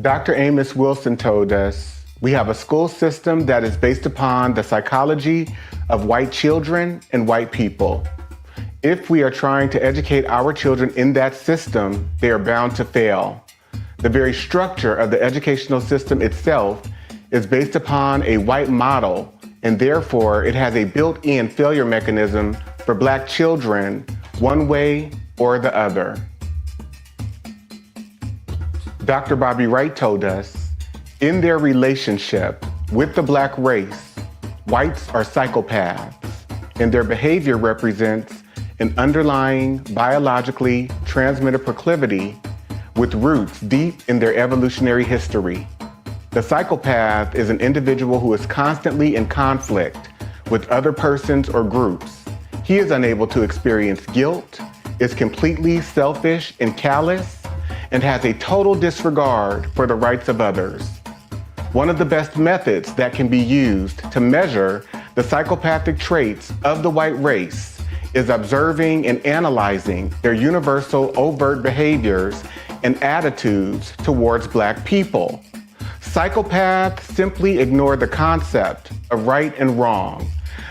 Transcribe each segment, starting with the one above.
Dr. Amos Wilson told us, we have a school system that is based upon the psychology of white children and white people. If we are trying to educate our children in that system, they are bound to fail. The very structure of the educational system itself is based upon a white model, and therefore it has a built-in failure mechanism for Black children, one way or the other. Dr. Bobby Wright told us, in their relationship with the Black race, whites are psychopaths, and their behavior represents an underlying biologically transmitted proclivity with roots deep in their evolutionary history. The psychopath is an individual who is constantly in conflict with other persons or groups. He is unable to experience guilt, is completely selfish and callous, and has a total disregard for the rights of others. One of the best methods that can be used to measure the psychopathic traits of the white race is observing and analyzing their universal overt behaviors and attitudes towards Black people. Psychopaths simply ignore the concept of right and wrong.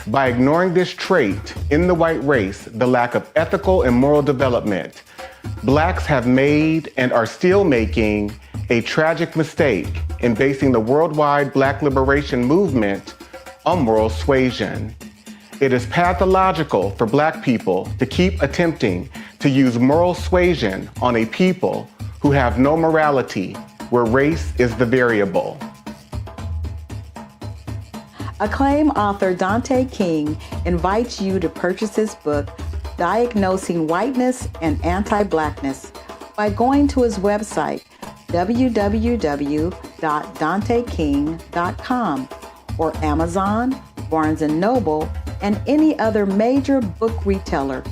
By ignoring this trait in the white race, the lack of ethical and moral development, Blacks have made and are still making a tragic mistake in basing the worldwide Black liberation movement on moral suasion. It is pathological for Black people to keep attempting to use moral suasion on a people who have no morality, where race is the variable. Acclaimed author Dante King invites you to purchase his book, Diagnosing Whiteness and Anti-Blackness, by going to his website, www.danteking.com, or Amazon, Barnes & Noble, and any other major book retailer.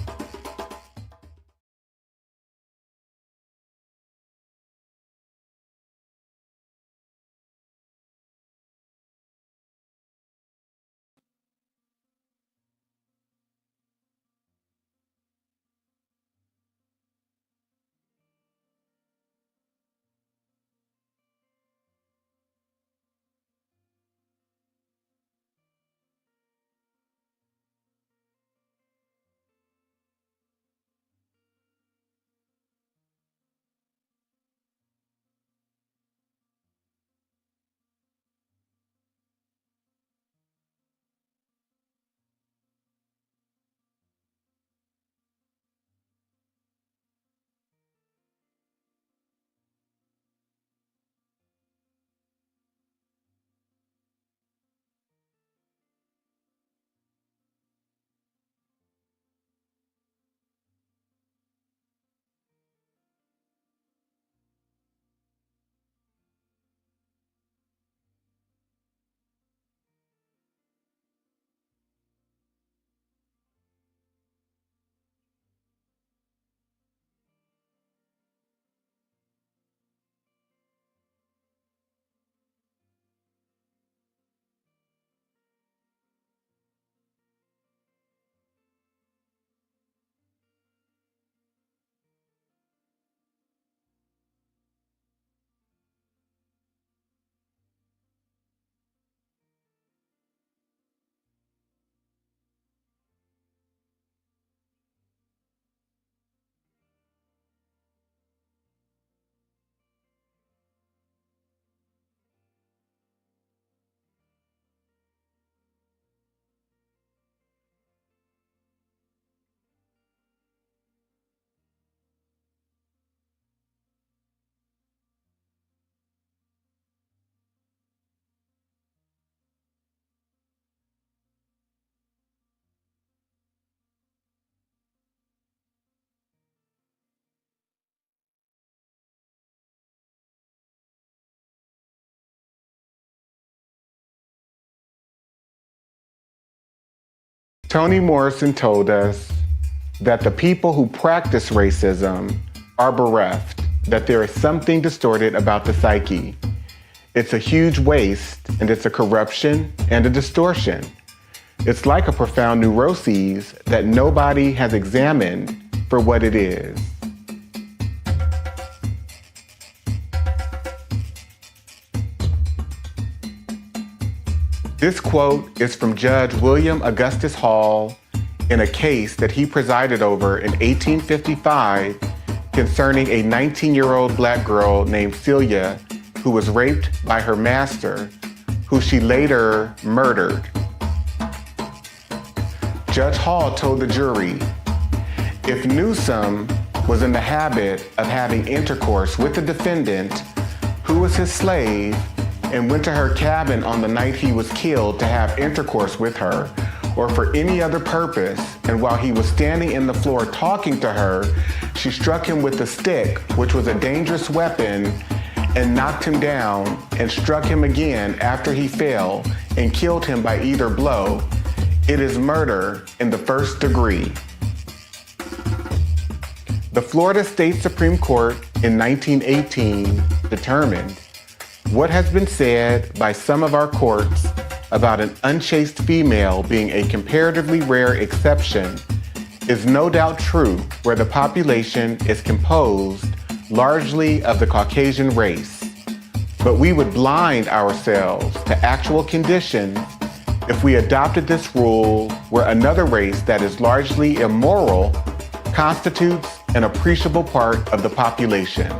Toni Morrison told us that the people who practice racism are bereft, that there is something distorted about the psyche. It's a huge waste, and it's a corruption and a distortion. It's like a profound neuroses that nobody has examined for what it is. This quote is from Judge William Augustus Hall in a case that he presided over in 1855 concerning a 19-year-old black girl named Celia who was raped by her master, who she later murdered. Judge Hall told the jury, if Newsom was in the habit of having intercourse with the defendant, who was his slave, and went to her cabin on the night he was killed to have intercourse with her, or for any other purpose, and while he was standing in the floor talking to her, she struck him with a stick, which was a dangerous weapon, and knocked him down, and struck him again after he fell, and killed him by either blow, it is murder in the first degree. The Florida State Supreme Court in 1918 determined what has been said by some of our courts about an unchaste female being a comparatively rare exception is no doubt true where the population is composed largely of the Caucasian race. But we would blind ourselves to actual conditions if we adopted this rule where another race that is largely immoral constitutes an appreciable part of the population.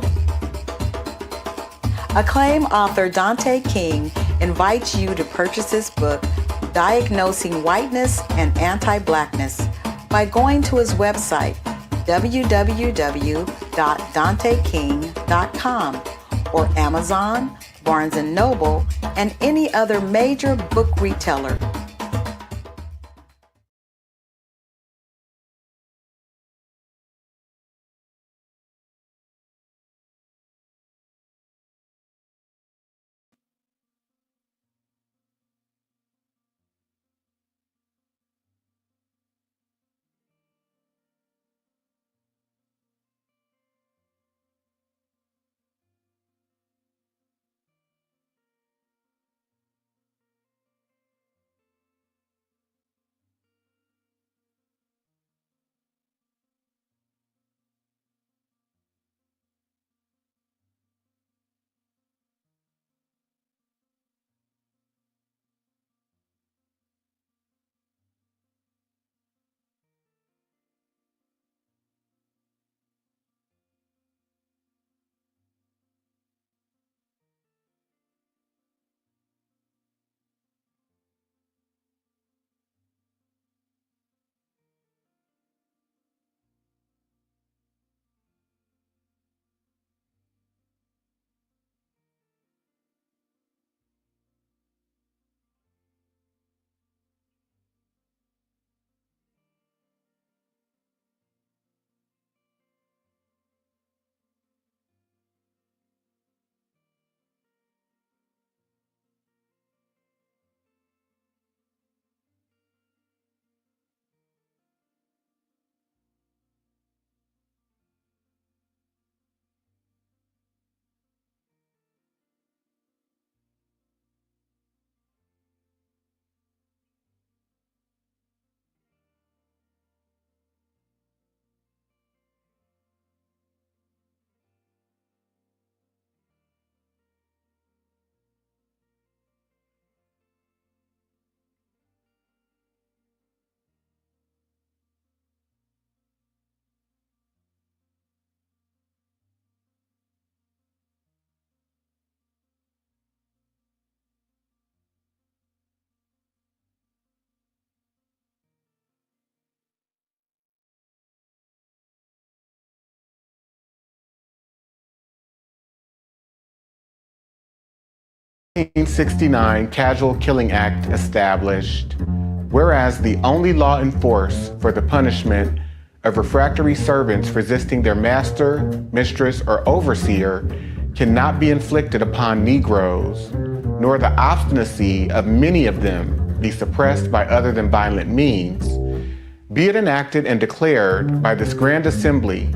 Acclaimed author Dante King invites you to purchase his book, Diagnosing Whiteness and Anti-Blackness, by going to his website, www.danteking.com, or Amazon, Barnes & Noble, and any other major book retailer. The 1969 Casual Killing Act established, whereas the only law in force for the punishment of refractory servants resisting their master, mistress, or overseer cannot be inflicted upon Negroes, nor the obstinacy of many of them be suppressed by other than violent means, be it enacted and declared by this grand assembly,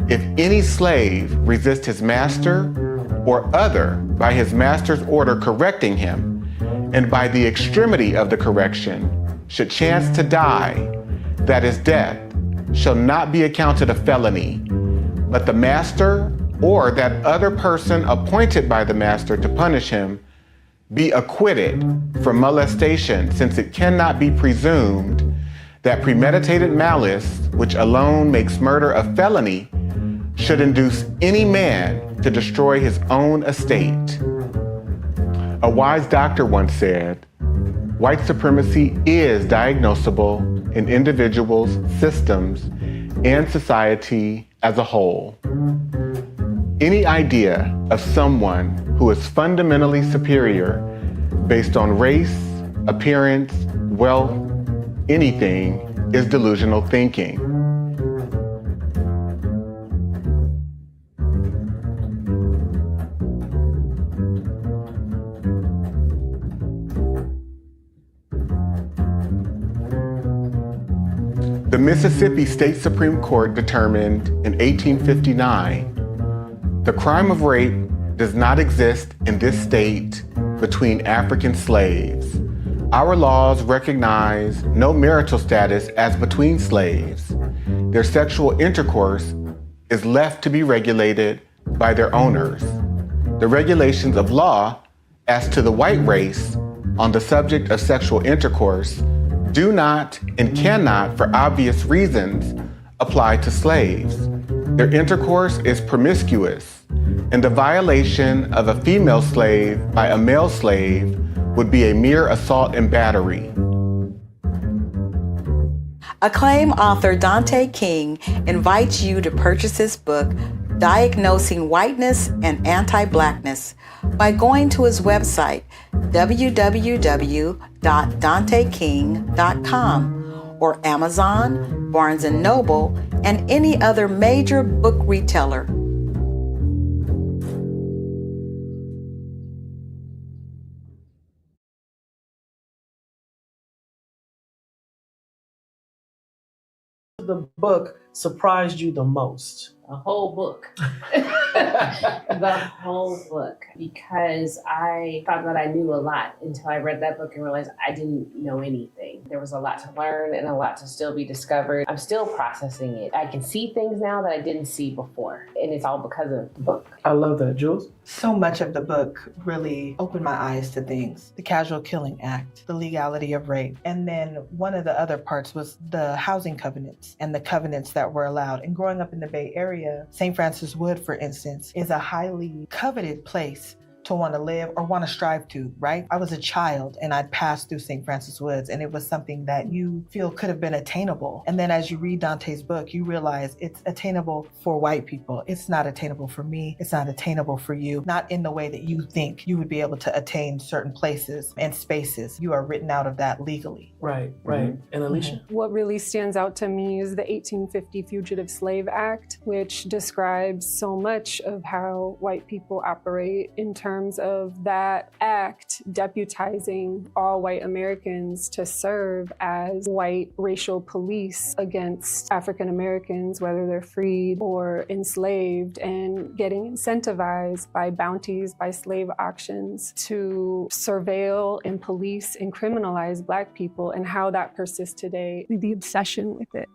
if any slave resist his master or other by his master's order correcting him, and by the extremity of the correction should chance to die, that is death, shall not be accounted a felony, but the master or that other person appointed by the master to punish him be acquitted from molestation, since it cannot be presumed that premeditated malice, which alone makes murder a felony, should induce any man to destroy his own estate. A wise doctor once said, white supremacy is diagnosable in individuals, systems, and society as a whole. Any idea of someone who is fundamentally superior based on race, appearance, wealth, anything is delusional thinking. The Mississippi State Supreme Court determined in 1859 the crime of rape does not exist in this state between African slaves. Our laws recognize no marital status as between slaves. Their sexual intercourse is left to be regulated by their owners. The regulations of law as to the white race on the subject of sexual intercourse do not and cannot, for obvious reasons, apply to slaves. Their intercourse is promiscuous, and the violation of a female slave by a male slave would be a mere assault and battery. Acclaimed author Dante King invites you to purchase his book, Diagnosing Whiteness and Anti-Blackness, by going to his website, www.danteking.com, or Amazon, Barnes & Noble, and any other major book retailer. The book surprised you the most? A whole book. The whole book. Because I thought that I knew a lot until I read that book and realized I didn't know anything. There was a lot to learn and a lot to still be discovered. I'm still processing it. I can see things now that I didn't see before. And it's all because of the book. I love that. Jules? So much of the book really opened my eyes to things. The Casual Killing Act, the legality of rape. And then one of the other parts was the housing covenants and the covenants that were allowed. And growing up in the Bay Area, St. Francis Wood, for instance, is a highly coveted place to want to live or want to strive to, right? I was a child and I'd passed through St. Francis Woods, and it was something that you feel could have been attainable. And then as you read Dante's book, you realize it's attainable for white people. It's not attainable for me. It's not attainable for you. Not in the way that you think you would be able to attain certain places and spaces. You are written out of that legally. Right. And Alicia? What really stands out to me is the 1850 Fugitive Slave Act, which describes so much of how white people operate in terms of that act deputizing all white Americans to serve as white racial police against African Americans, whether they're freed or enslaved, and getting incentivized by bounties, by slave auctions to surveil and police and criminalize Black people, and how that persists today, the obsession with it.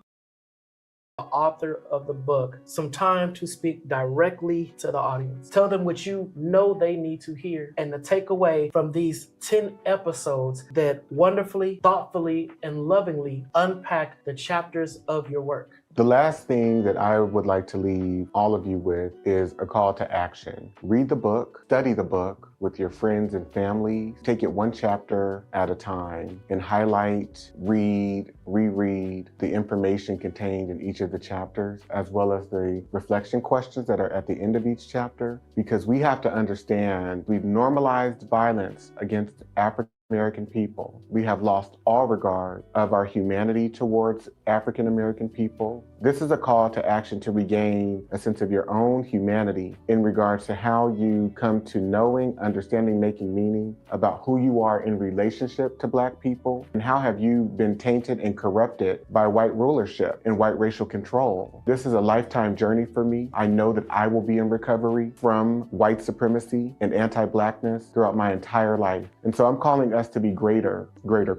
The author of the book, some time to speak directly to the audience. Tell them what you know they need to hear and the takeaway from these 10 episodes that wonderfully, thoughtfully, and lovingly unpack the chapters of your work. The last thing that I would like to leave all of you with is a call to action. Read the book, study the book with your friends and family. Take it one chapter at a time and highlight, read, reread the information contained in each of the chapters, as well as the reflection questions that are at the end of each chapter, because we have to understand we've normalized violence against African American people. We have lost all regard of our humanity towards African American people. This is a call to action to regain a sense of your own humanity in regards to how you come to knowing, understanding, making meaning about who you are in relationship to Black people, and how have you been tainted and corrupted by white rulership and white racial control. This is a lifetime journey for me. I know that I will be in recovery from white supremacy and anti-Blackness throughout my entire life. And so I'm calling us to be greater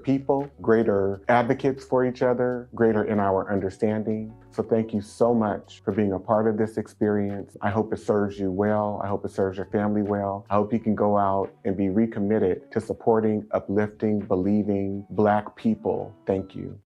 people, greater advocates for each other, greater in our understanding. So thank you so much for being a part of this experience. I hope it serves you well. I hope it serves your family well. I hope you can go out and be recommitted to supporting, uplifting, believing Black people. Thank you.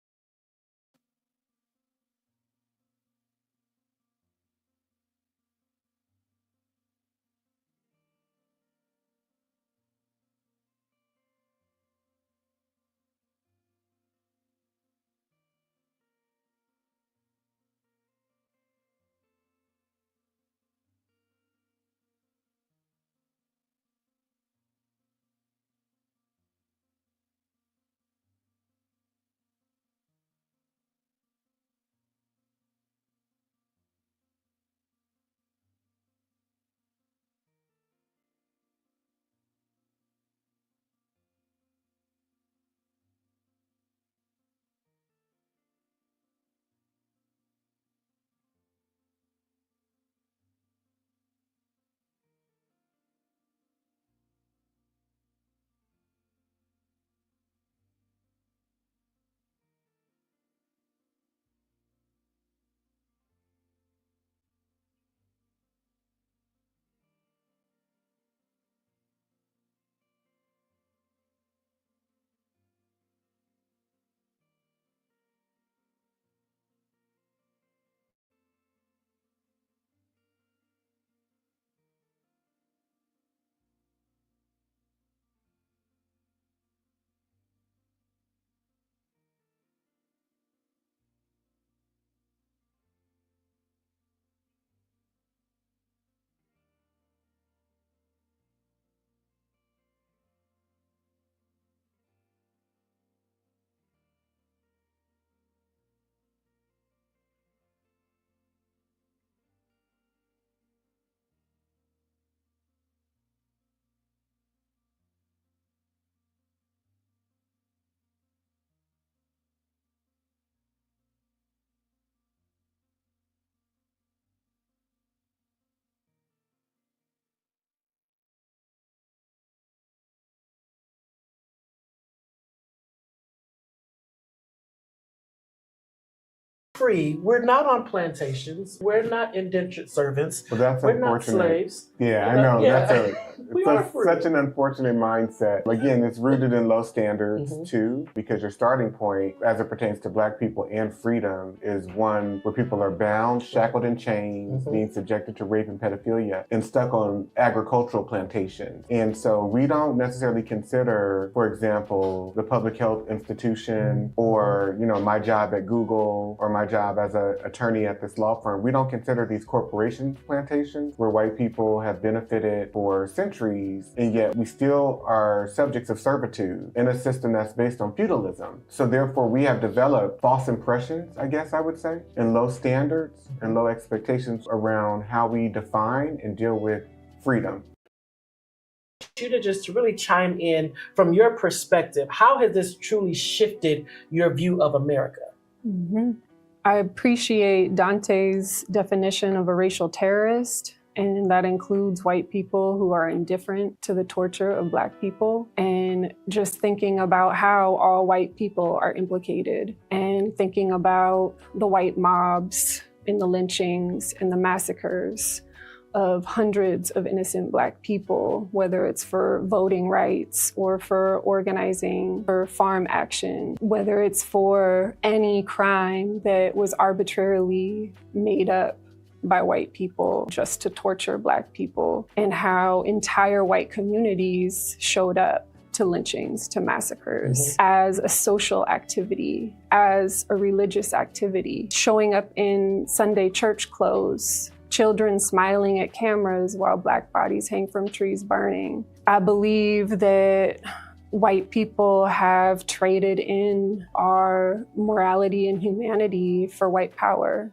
Free. We're not on plantations. We're not indentured servants. Well, that's We're not unfortunate. slaves. Yeah, I know. Yeah. We are That's free. such an unfortunate mindset. Again, it's rooted in low standards too, because your starting point, as it pertains to Black people and freedom, is one where people are bound, shackled in chains, being subjected to rape and pedophilia, and stuck on agricultural plantations. And so we don't necessarily consider, for example, the public health institution or, my job at Google or my job as an attorney at this law firm. We don't consider these corporation plantations where white people have benefited for centuries, and yet we still are subjects of servitude in a system that's based on feudalism. So therefore we have developed false impressions, I guess I would say, and low standards and low expectations around how we define and deal with freedom. You to just really chime in from your perspective. How has this truly shifted your view of America? I appreciate Dante's definition of a racial terrorist, and that includes white people who are indifferent to the torture of Black people, and just thinking about how all white people are implicated, and thinking about the white mobs and the lynchings and the massacres of hundreds of innocent Black people, whether it's for voting rights or for organizing for farm action, whether it's for any crime that was arbitrarily made up by white people just to torture Black people, and how entire white communities showed up to lynchings, to massacres, as a social activity, as a religious activity, showing up in Sunday church clothes, children smiling at cameras while Black bodies hang from trees burning. I believe that white people have traded in our morality and humanity for white power.